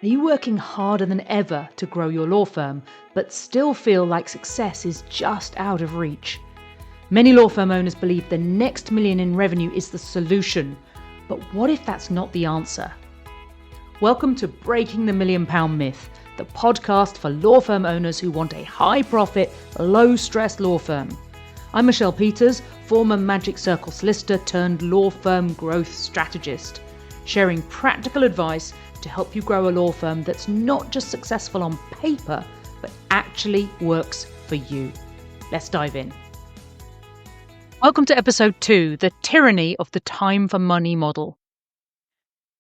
Are you working harder than ever to grow your law firm, but still feel like success is just out of reach? Many law firm owners believe the next million in revenue is the solution, but what if that's not the answer? Welcome to Breaking the £1 Million Myth, the podcast for law firm owners who want a high-profit, low-stress law firm. I'm Michelle Peters, former Magic Circle solicitor turned law firm growth strategist, sharing practical advice to help you grow a law firm that's not just successful on paper, but actually works for you. Let's dive in. Welcome to episode 2, the tyranny of the time for money model.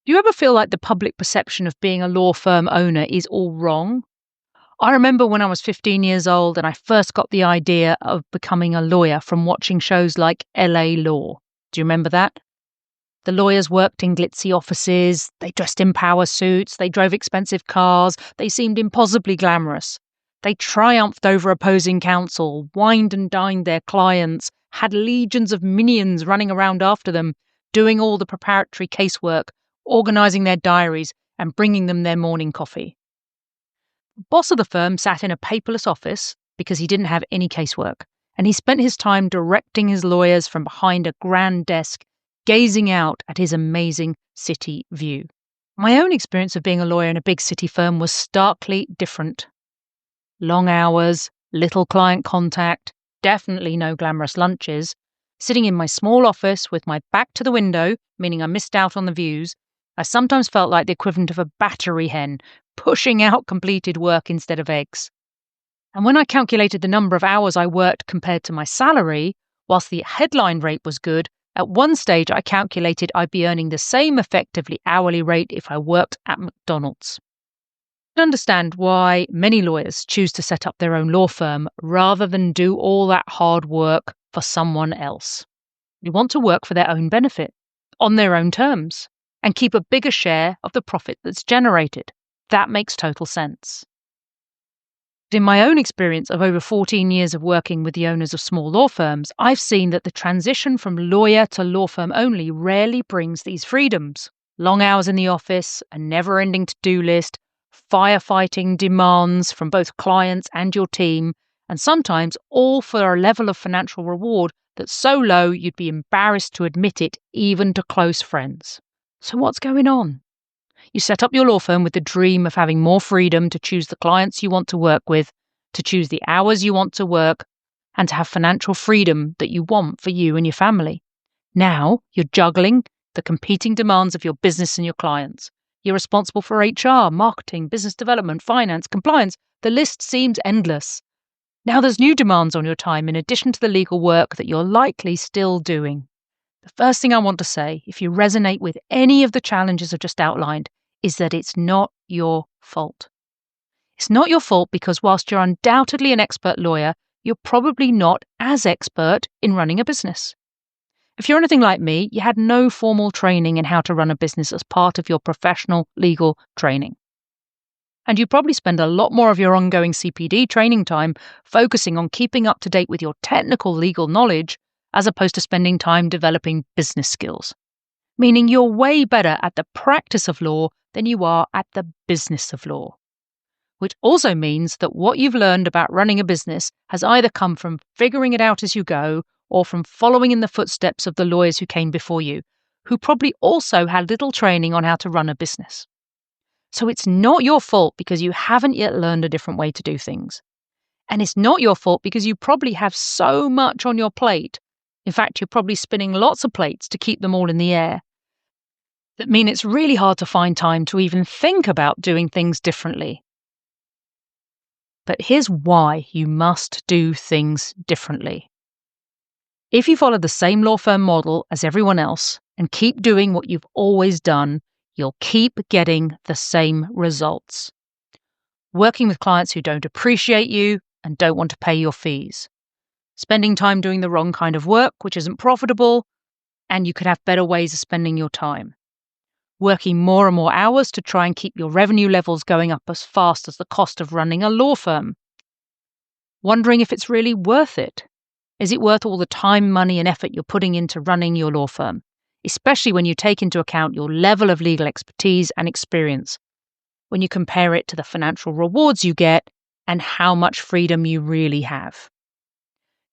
Do you ever feel like the public perception of being a law firm owner is all wrong? I remember when I was 15 years old and I first got the idea of becoming a lawyer from watching shows like LA Law. Do you remember that? The lawyers worked in glitzy offices, they dressed in power suits, they drove expensive cars, they seemed impossibly glamorous. They triumphed over opposing counsel, wined and dined their clients, had legions of minions running around after them, doing all the preparatory casework, organising their diaries and bringing them their morning coffee. The boss of the firm sat in a paperless office because he didn't have any casework, and he spent his time directing his lawyers from behind a grand desk, gazing out at his amazing city view. My own experience of being a lawyer in a big city firm was starkly different. Long hours, little client contact, definitely no glamorous lunches, sitting in my small office with my back to the window, meaning I missed out on the views. I sometimes felt like the equivalent of a battery hen, pushing out completed work instead of eggs. And when I calculated the number of hours I worked compared to my salary, whilst the headline rate was good, at one stage I calculated I'd be earning the same effectively hourly rate if I worked at McDonald's. I understand why many lawyers choose to set up their own law firm rather than do all that hard work for someone else. They want to work for their own benefit, on their own terms, and keep a bigger share of the profit that's generated. That makes total sense. In my own experience of over 14 years of working with the owners of small law firms, I've seen that the transition from lawyer to law firm only rarely brings these freedoms. Long hours in the office, a never-ending to-do list, firefighting demands from both clients and your team, and sometimes all for a level of financial reward that's so low you'd be embarrassed to admit it even to close friends. So what's going on? You set up your law firm with the dream of having more freedom to choose the clients you want to work with, to choose the hours you want to work, and to have financial freedom that you want for you and your family. Now you're juggling the competing demands of your business and your clients. You're responsible for HR, marketing, business development, finance, compliance. The list seems endless. Now there's new demands on your time in addition to the legal work that you're likely still doing. The first thing I want to say, if you resonate with any of the challenges I've just outlined, is that it's not your fault. It's not your fault because whilst you're undoubtedly an expert lawyer, you're probably not as expert in running a business. If you're anything like me, you had no formal training in how to run a business as part of your professional legal training. And you probably spend a lot more of your ongoing CPD training time focusing on keeping up to date with your technical legal knowledge as opposed to spending time developing business skills. Meaning you're way better at the practice of law than you are at the business of law. Which also means that what you've learned about running a business has either come from figuring it out as you go or from following in the footsteps of the lawyers who came before you, who probably also had little training on how to run a business. So it's not your fault because you haven't yet learned a different way to do things. And it's not your fault because you probably have so much on your plate. In fact, you're probably spinning lots of plates to keep them all in the air. That mean it's really hard to find time to even think about doing things differently. But here's why you must do things differently. If you follow the same law firm model as everyone else and keep doing what you've always done, you'll keep getting the same results. Working with clients who don't appreciate you and don't want to pay your fees. Spending time doing the wrong kind of work, which isn't profitable, and you could have better ways of spending your time. Working more and more hours to try and keep your revenue levels going up as fast as the cost of running a law firm. Wondering if it's really worth it. Is it worth all the time, money, and effort you're putting into running your law firm, especially when you take into account your level of legal expertise and experience? when you compare it to the financial rewards you get and how much freedom you really have.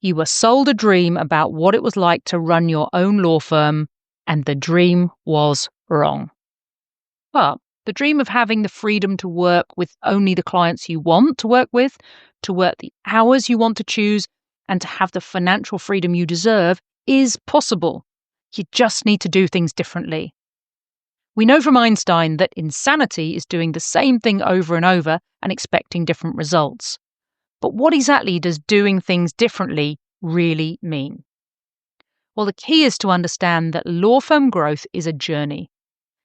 You were sold a dream about what it was like to run your own law firm, and the dream was wrong. But the dream of having the freedom to work with only the clients you want to work with, to work the hours you want to choose, and to have the financial freedom you deserve is possible. You just need to do things differently. We know from Einstein that insanity is doing the same thing over and over and expecting different results. But what exactly does doing things differently really mean? Well, the key is to understand that law firm growth is a journey.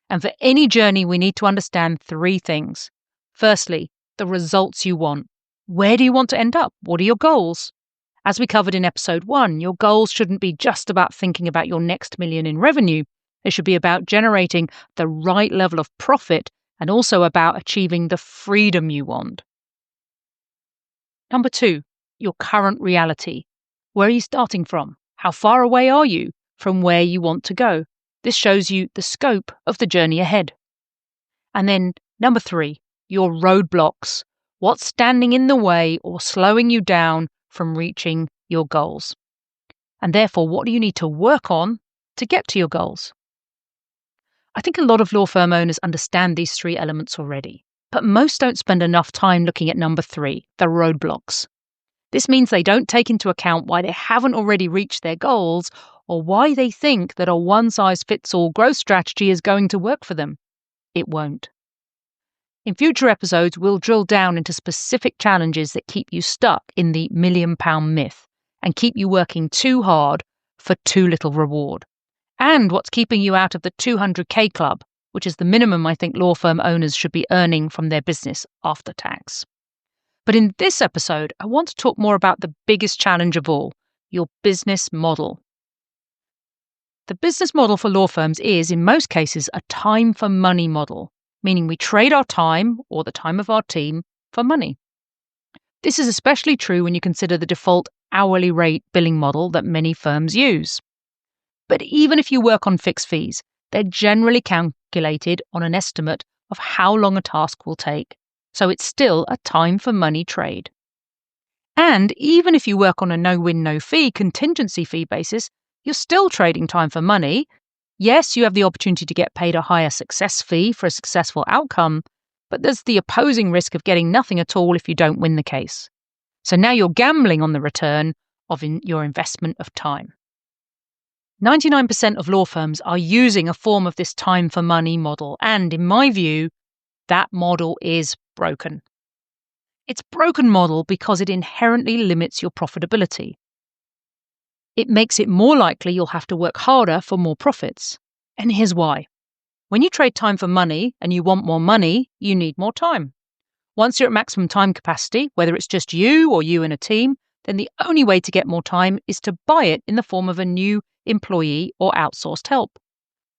And for any journey, we need to understand three things. Firstly, the results you want. Where do you want to end up? What are your goals? As we covered in episode 1, your goals shouldn't be just about thinking about your next million in revenue. It should be about generating the right level of profit and also about achieving the freedom you want. Number 2, your current reality. Where are you starting from? How far away are you from where you want to go? This shows you the scope of the journey ahead. And then number 3, your roadblocks. What's standing in the way or slowing you down from reaching your goals? And therefore, what do you need to work on to get to your goals? I think a lot of law firm owners understand these 3 elements already, but most don't spend enough time looking at number 3, the roadblocks. This means they don't take into account why they haven't already reached their goals or why they think that a one-size-fits-all growth strategy is going to work for them. It won't. In future episodes, we'll drill down into specific challenges that keep you stuck in the million-pound myth and keep you working too hard for too little reward, and what's keeping you out of the 200K club, which is the minimum I think law firm owners should be earning from their business after tax. But in this episode, I want to talk more about the biggest challenge of all, your business model. The business model for law firms is, in most cases, a time for money model, meaning we trade our time or the time of our team for money. This is especially true when you consider the default hourly rate billing model that many firms use. But even if you work on fixed fees, they're generally calculated on an estimate of how long a task will take. So it's still a time for money trade. And even if you work on a no-win, no-fee contingency fee basis, you're still trading time for money. Yes, you have the opportunity to get paid a higher success fee for a successful outcome, but there's the opposing risk of getting nothing at all if you don't win the case. So now you're gambling on the return of your investment of time. 99% of law firms are using a form of this time for money model, and in my view, that model is broken. It's a broken model because it inherently limits your profitability. It makes it more likely you'll have to work harder for more profits. And here's why. When you trade time for money and you want more money, you need more time. Once you're at maximum time capacity, whether it's just you or you and a team, then the only way to get more time is to buy it in the form of a new employee or outsourced help.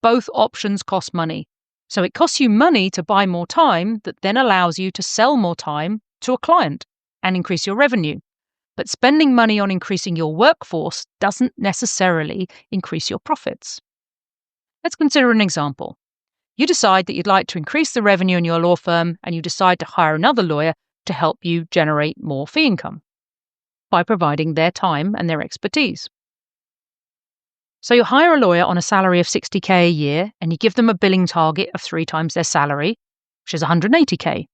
Both options cost money. So it costs you money to buy more time that then allows you to sell more time to a client and increase your revenue. But spending money on increasing your workforce doesn't necessarily increase your profits. Let's consider an example. You decide that you'd like to increase the revenue in your law firm and you decide to hire another lawyer to help you generate more fee income by providing their time and their expertise. So you hire a lawyer on a salary of 60K a year and you give them a billing target of 3 times their salary, which is 180K.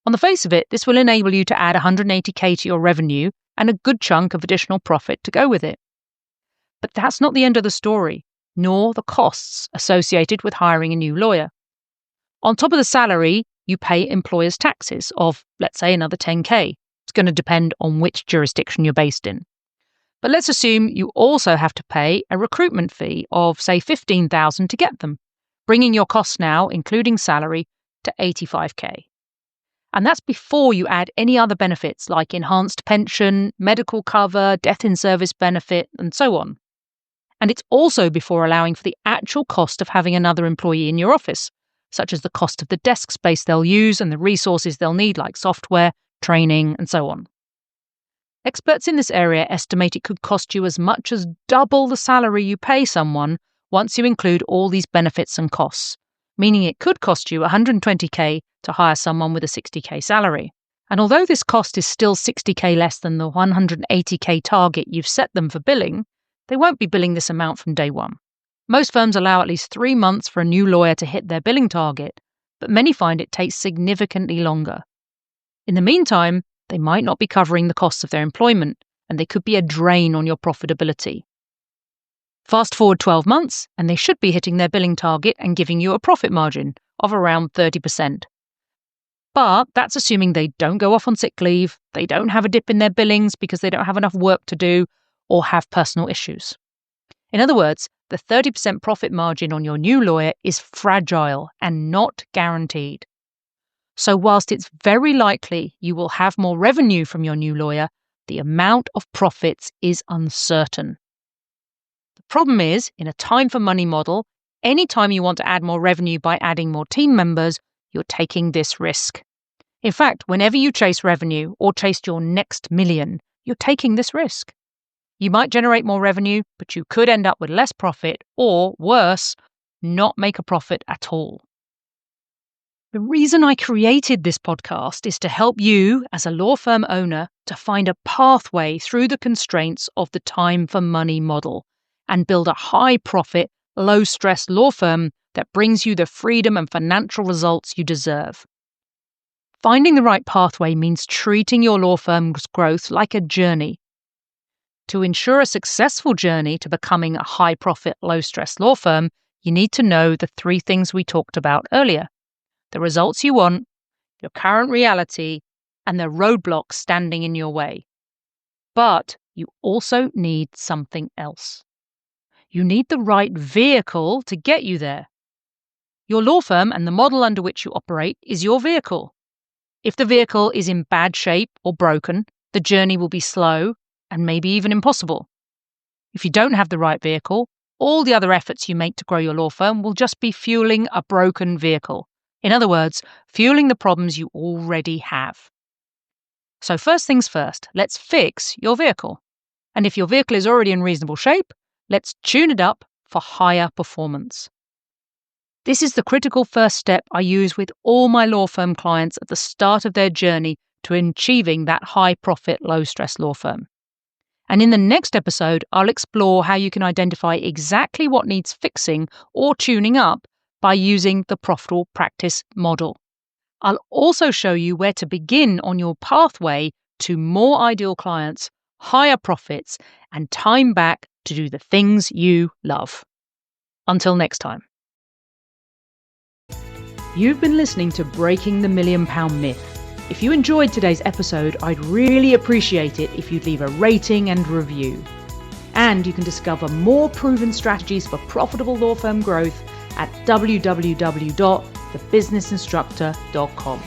On the face of it, this will enable you to add 180K to your revenue and a good chunk of additional profit to go with it. But that's not the end of the story, nor the costs associated with hiring a new lawyer. On top of the salary, you pay employers' taxes of, let's say, another 10K. It's going to depend on which jurisdiction you're based in. But let's assume you also have to pay a recruitment fee of, say, $15,000 to get them, bringing your costs now, including salary, to $85K. And that's before you add any other benefits like enhanced pension, medical cover, death in service benefit, and so on. And it's also before allowing for the actual cost of having another employee in your office, such as the cost of the desk space they'll use and the resources they'll need like software, training, and so on. Experts in this area estimate it could cost you as much as double the salary you pay someone once you include all these benefits and costs, meaning it could cost you $120K to hire someone with a $60K salary. And although this cost is still $60K less than the $180K target you've set them for billing, they won't be billing this amount from day one. Most firms allow at least 3 months for a new lawyer to hit their billing target, but many find it takes significantly longer. In the meantime, they might not be covering the costs of their employment, and they could be a drain on your profitability. Fast forward 12 months, and they should be hitting their billing target and giving you a profit margin of around 30%. But that's assuming they don't go off on sick leave, they don't have a dip in their billings because they don't have enough work to do, or have personal issues. In other words, the 30% profit margin on your new lawyer is fragile and not guaranteed. So whilst it's very likely you will have more revenue from your new lawyer, the amount of profits is uncertain. The problem is, in a time for money model, anytime you want to add more revenue by adding more team members, you're taking this risk. In fact, whenever you chase revenue or chase your next million, you're taking this risk. You might generate more revenue, but you could end up with less profit or, worse, not make a profit at all. The reason I created this podcast is to help you, as a law firm owner, to find a pathway through the constraints of the time for money model and build a high-profit, low-stress law firm that brings you the freedom and financial results you deserve. Finding the right pathway means treating your law firm's growth like a journey. To ensure a successful journey to becoming a high-profit, low-stress law firm, you need to know the 3 things we talked about earlier: the results you want, your current reality, and the roadblocks standing in your way. But you also need something else. You need the right vehicle to get you there. Your law firm and the model under which you operate is your vehicle. If the vehicle is in bad shape or broken, the journey will be slow and maybe even impossible. If you don't have the right vehicle, all the other efforts you make to grow your law firm will just be fueling a broken vehicle. In other words, fueling the problems you already have. So first things first, let's fix your vehicle. And if your vehicle is already in reasonable shape, let's tune it up for higher performance. This is the critical first step I use with all my law firm clients at the start of their journey to achieving that high-profit, low-stress law firm. And in the next episode, I'll explore how you can identify exactly what needs fixing or tuning up by using the profitable practice model. I'll also show you where to begin on your pathway to more ideal clients, higher profits, and time back to do the things you love. Until next time. You've been listening to Breaking the £1 Million Myth. If you enjoyed today's episode, I'd really appreciate it if you'd leave a rating and review. And you can discover more proven strategies for profitable law firm growth at www.thebusinessinstructor.com.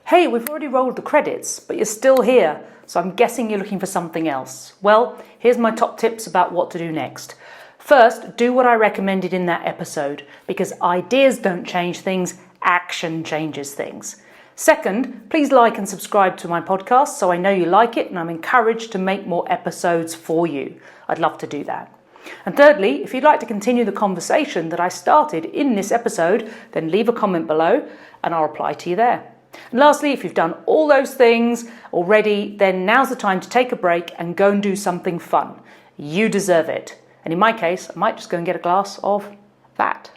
Hey, we've already rolled the credits, but you're still here, so I'm guessing you're looking for something else. Well, here's my top tips about what to do next. First, do what I recommended in that episode, because ideas don't change things, action changes things. Second, please like and subscribe to my podcast so I know you like it and I'm encouraged to make more episodes for you. I'd love to do that. And thirdly, if you'd like to continue the conversation that I started in this episode, then leave a comment below and I'll reply to you there. And lastly, if you've done all those things already, then now's the time to take a break and go and do something fun. You deserve it. And in my case, I might just go and get a glass of that.